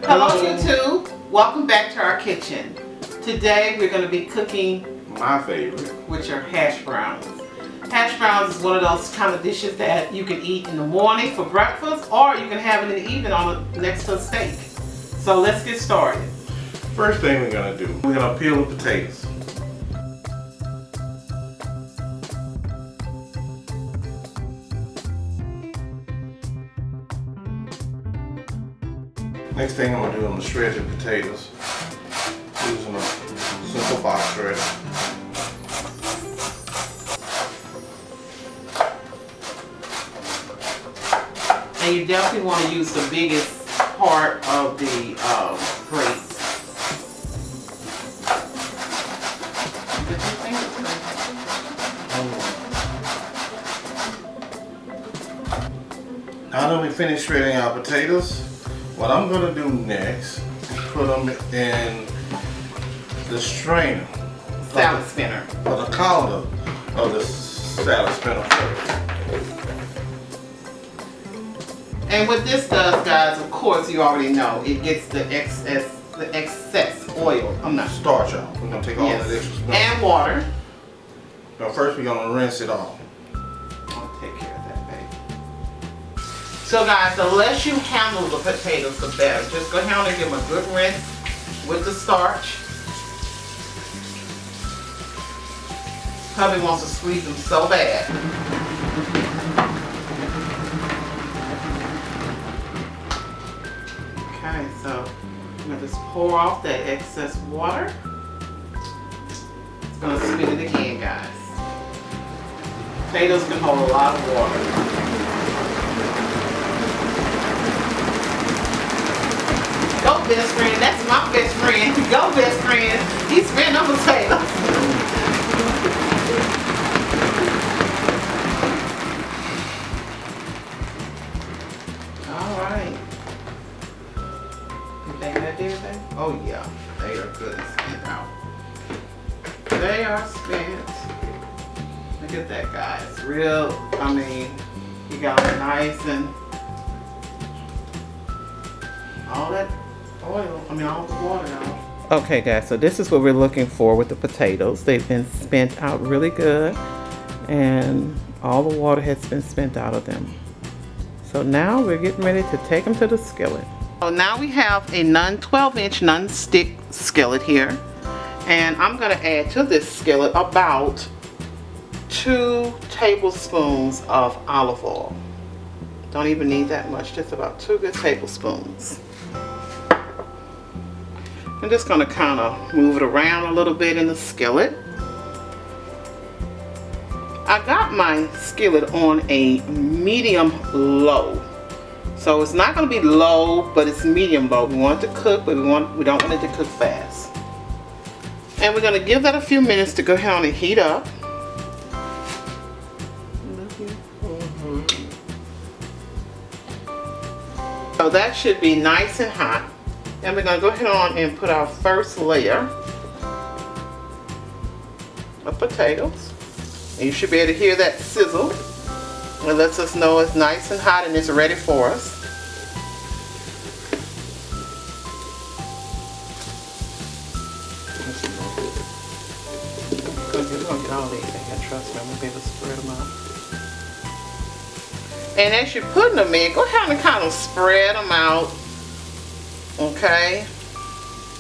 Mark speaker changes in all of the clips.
Speaker 1: Hello YouTube, welcome back to our kitchen. Today we're going to be cooking
Speaker 2: my favorite,
Speaker 1: which are hash browns. Hash browns is one of those kind of dishes that you can eat in the morning for breakfast, or you can have it in the evening next to a steak. So let's get started.
Speaker 2: First thing we're going to do, we're going to peel the potatoes. Next thing I'm going to do, I'm going to shred the potatoes using a simple box shredder.
Speaker 1: And you definitely want to use the biggest part of the grates.
Speaker 2: Now that we finished shredding our potatoes, what I'm going to do next is put them in the strainer.
Speaker 1: Salad spinner.
Speaker 2: Or the colander of the salad spinner first.
Speaker 1: And what this does, guys, of course you already know, it gets the excess oil. I'm not
Speaker 2: starch out. We're going to take all that extra stuff.
Speaker 1: And water.
Speaker 2: Now first we're going to rinse it off.
Speaker 1: I'll take care of that, baby. So guys, the less you handle the potatoes, the better. Just go ahead and give them a good rinse with the starch. Hubby wants to squeeze them so bad. Okay, so I'm going to just pour off that excess water. It's going to spin it again, guys. Potatoes can hold a lot of water. Go best friend, that's my best friend. Go best friend. He's spinning them potatoes. Alright. You think that did that? Oh yeah, they are good and spent out. They are spent. Look at that, guys. Real, I mean, you got them nice and all that oil, all the water out. Okay guys, so this is what we're looking for with the potatoes. They've been spent out really good and all the water has been spent out of them. So now we're getting ready to take them to the skillet. So now we have a 12-inch non-stick skillet here. And I'm going to add to this skillet about 2 tablespoons of olive oil. Don't even need that much, just about 2 good tablespoons. I'm just going to kind of move it around a little bit in the skillet. I got my skillet on a medium low. So it's not going to be low, but it's medium low. We want it to cook, but we don't want it to cook fast. And we're going to give that a few minutes to go ahead and heat up. So that should be nice and hot. And we're going to go ahead on and put our first layer of potatoes. And you should be able to hear that sizzle. It lets us know it's nice and hot and it's ready for us. We're going to get all these in here, trust me, I'm going to be able to spread them out. And as you're putting them in, go ahead and kind of spread them out. Okay?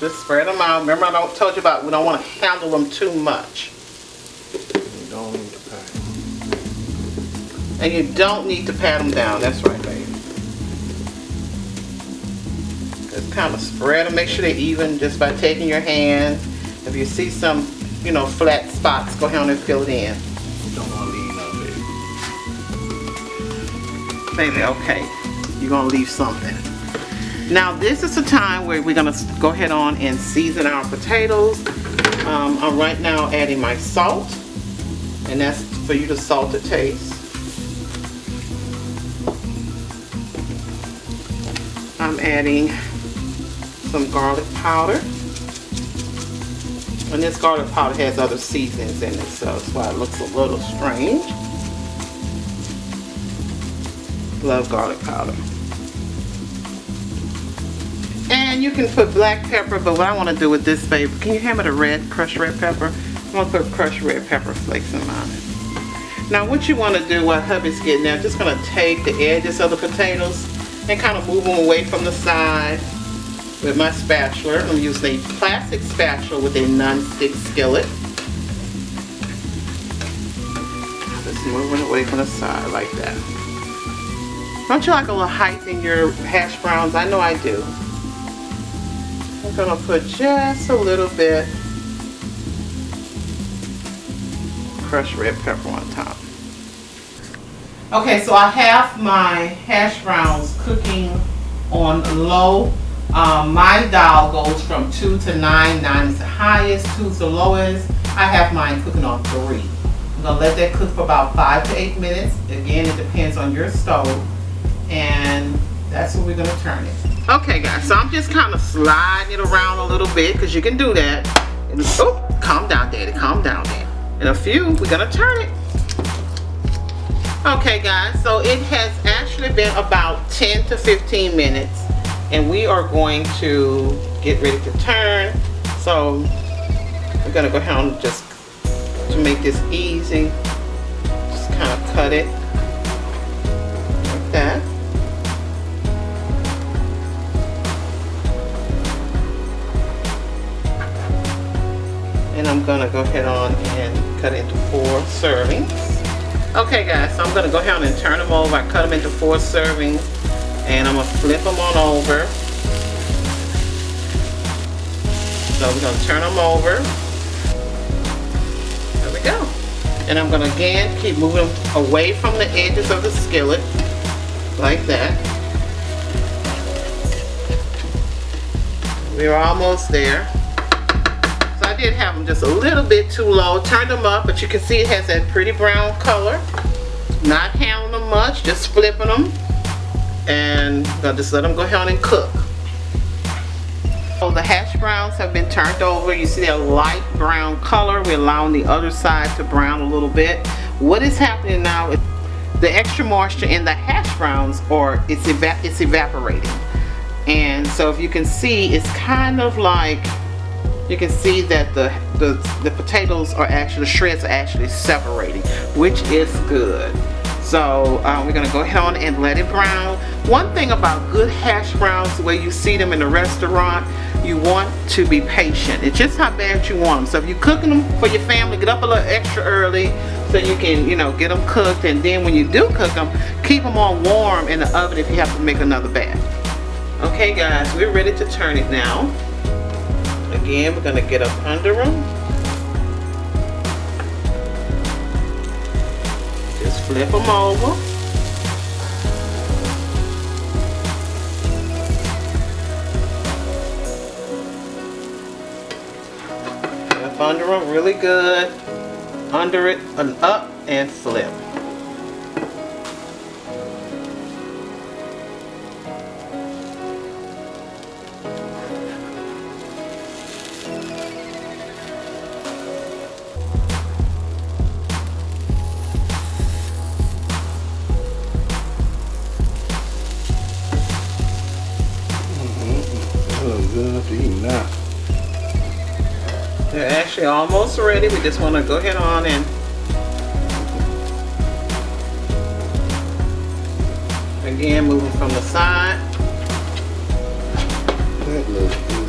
Speaker 1: Just spread them out. Remember I told you about we don't want to handle them too much.
Speaker 2: You don't need to pat them.
Speaker 1: And you don't need to pat them down. That's right, baby. Just kind of spread them. Make sure they're even just by taking your hand. If you see some, flat spots, go ahead and fill it in.
Speaker 2: You don't want to leave none, baby.
Speaker 1: Baby, okay. You're going to leave something. Now this is the time where we're going to go ahead on and season our potatoes. I'm right now adding my salt. And that's for you to salt to taste. I'm adding some garlic powder. And this garlic powder has other seasonings in it, so that's why it looks a little strange. Love garlic powder. And you can put black pepper, but what I want to do with this, babe, can you hand me the red, crushed red pepper? I'm going to put crushed red pepper flakes in mine. Now what you want to do while hubby's getting there, just going to take the edges of the potatoes and kind of move them away from the side with my spatula. I'm using a plastic spatula with a non-stick skillet. Just moving away from the side like that. Don't you like a little height in your hash browns? I know I do. I'm gonna put just a little bit crushed red pepper on top. Okay, so I have my hash browns cooking on low. My dial goes from 2 to 9. 9 is the highest, 2 is the lowest. I have mine cooking on 3. I'm gonna let that cook for about 5 to 8 minutes. Again, it depends on your stove. And that's where we're gonna turn it. Okay guys, so I'm just kind of sliding it around a little bit because you can do that. And, oh, calm down, Daddy, calm down, Daddy. In a few, we're gonna turn it. Okay guys, so it has actually been about 10 to 15 minutes and we are going to get ready to turn. So we're gonna go ahead and just, to make this easy, just kind of cut it like that. And I'm gonna go ahead on and cut it into 4 servings. Okay guys, so I'm gonna go ahead and turn them over. I cut them into 4 servings and I'm gonna flip them on over. So we're gonna turn them over. There we go. And I'm gonna again keep moving away from the edges of the skillet like that. We're almost there. So I did have them just a little bit too low. Turned them up, but you can see it has that pretty brown color. Not handling them much, just flipping them. And I'll just let them go ahead and cook. So the hash browns have been turned over. You see that light brown color. We're allowing the other side to brown a little bit. What is happening now is the extra moisture in the hash browns, it's evaporating. And so if you can see, it's kind of like, you can see that the potatoes are actually, the shreds are actually separating, which is good. So we're gonna go ahead on and let it brown. One thing about good hash browns, the way you see them in the restaurant, you want to be patient. It's just how bad you want them. So if you're cooking them for your family, get up a little extra early so you can, you know, get them cooked. And then when you do cook them, keep them on warm in the oven if you have to make another batch. Okay guys, we're ready to turn it now. Again, we're gonna get up under them. Just flip them over. Flip under them really good. Under it and up and flip.
Speaker 2: Good to eat now.
Speaker 1: They're actually almost ready. We just want to go ahead on and again moving from the side.
Speaker 2: That looks good.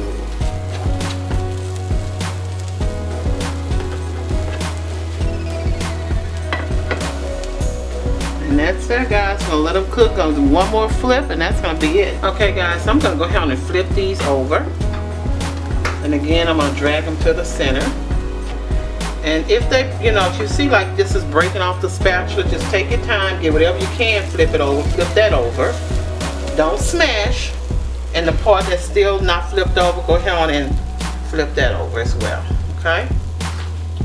Speaker 1: And that's it guys, I'm gonna let them cook. I'm gonna do one more flip and that's gonna be it. Okay guys, so I'm gonna go ahead and flip these over. And again, I'm gonna drag them to the center. And if they, you know, if you see like this is breaking off the spatula, just take your time, get whatever you can, flip it over, flip that over. Don't smash. And the part that's still not flipped over, go ahead on and flip that over as well, okay?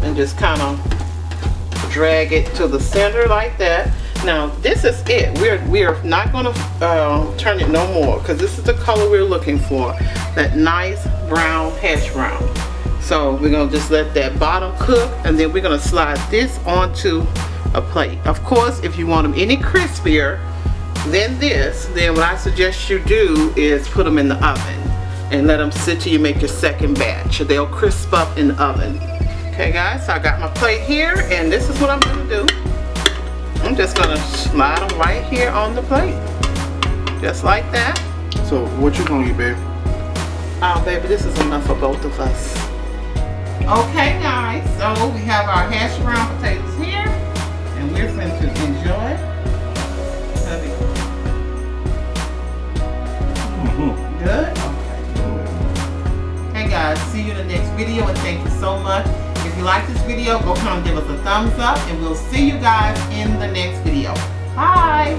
Speaker 1: And just kind of drag it to the center like that. Now this is it. We're not going to turn it no more because this is the color we're looking for, that nice brown hash brown. So we're going to just let that bottom cook and then we're going to slide this onto a plate. Of course, if you want them any crispier than this, then what I suggest you do is put them in the oven. and let them sit till you make your second batch. They'll crisp up in the oven. Okay guys, so I got my plate here, and this is what I'm gonna do. I'm just gonna slide them right here on the plate. Just like that.
Speaker 2: So what you gonna eat, babe?
Speaker 1: Oh baby, this is enough for both of us. Okay guys, so we have our hash brown potatoes here, and we're going to enjoy. Good? Okay. Hey guys, see you in the next video, and thank you so much. If you like this video, go ahead and give us a thumbs up, and we'll see you guys in the next video. Bye!